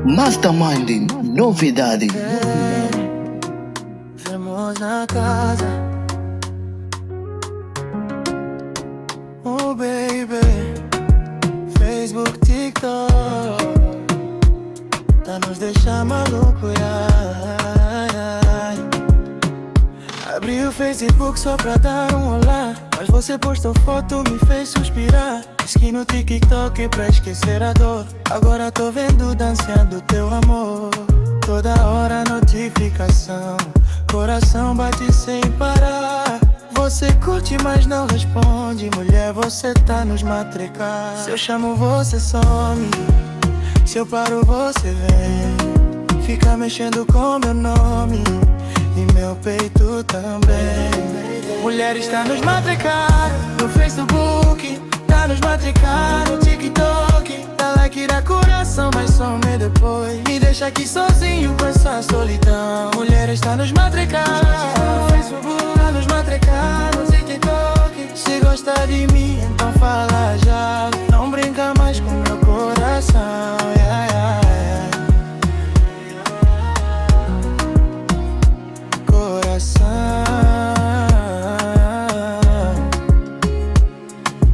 Mastermind, novidade. Vemos na casa. Oh baby, Facebook, TikTok, tá nos deixar maluco, ai, ai. Abri o Facebook só pra dar um olá, mas você postou foto, me fez suspirar. Diz que no TikTok é pra esquecer a dor. Agora tô vendo dançando teu amor. Toda hora notificação, coração bate sem parar. Você curte mas não responde, mulher, você tá nos matricar. Se eu chamo você some, se eu paro você vem. Fica mexendo com meu nome e meu peito também. Mulher está nos matricar no Facebook, tá nos matricar no TikTok. Dá like, dá coração, mas some depois. Me deixa aqui sozinho com essa solidão. Mulher está nos matricar no Facebook, tá nos matricar no TikTok. Se gosta de mim, então fala já. Não brinca mais com meu coração, yeah, yeah, yeah. Coração,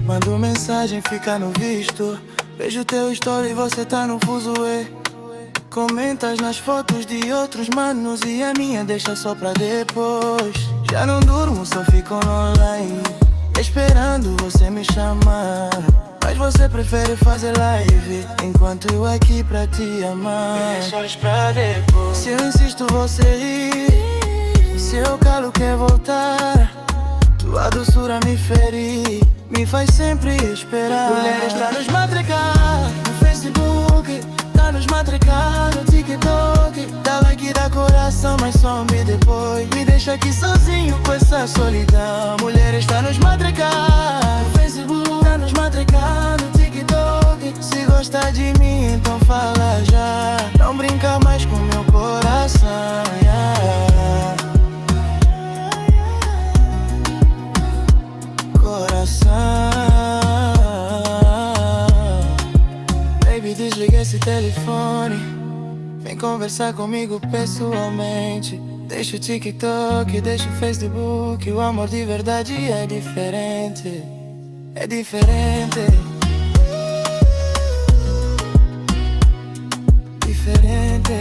mando mensagem, fica no visto. Vejo teu story e você tá no fuzuê. Comentas nas fotos de outros manos e a minha deixa só pra depois. Já não durmo, só fico online, esperando você me chamar. Mas você prefere fazer live, enquanto eu aqui pra te amar. Deixa pra depois. Se eu insisto você ri, se eu calo quer voltar. Tua doçura me fere, me faz sempre esperar. Mulher está nos matricar no Facebook, tá nos matricar no TikTok. Dá like, dá coração, mas some depois. Me deixa aqui sozinho com essa solidão. Mulher está nos matricar no Facebook, tá nos matricar no TikTok. Se gosta de mim, então fala já. Não brinca mais com meu coração, yeah. Coração, baby, desliga esse telefone. Vem conversar comigo pessoalmente. Deixa o TikTok, deixa o Facebook. O amor de verdade é diferente, é diferente, diferente.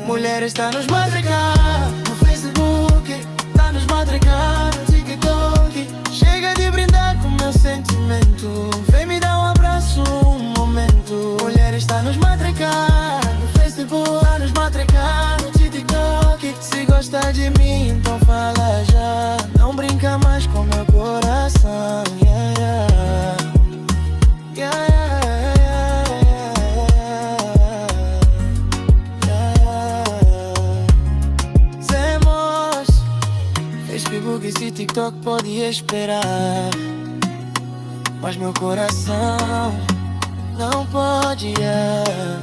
Mulher está nos matricar no Facebook, tá nos matricar no TikTok. Chega de brindar com meu sentimento, vem me dar um abraço, um momento. Mulher está nos matricar no Facebook, tá nos matricar no TikTok. Se gosta de mim, então fala já. Não brinca mais com meu coração, yeah, yeah. Yeah, yeah, yeah, yeah. Zemos, Facebook e esse TikTok pode esperar, mas meu coração não pode, yeah.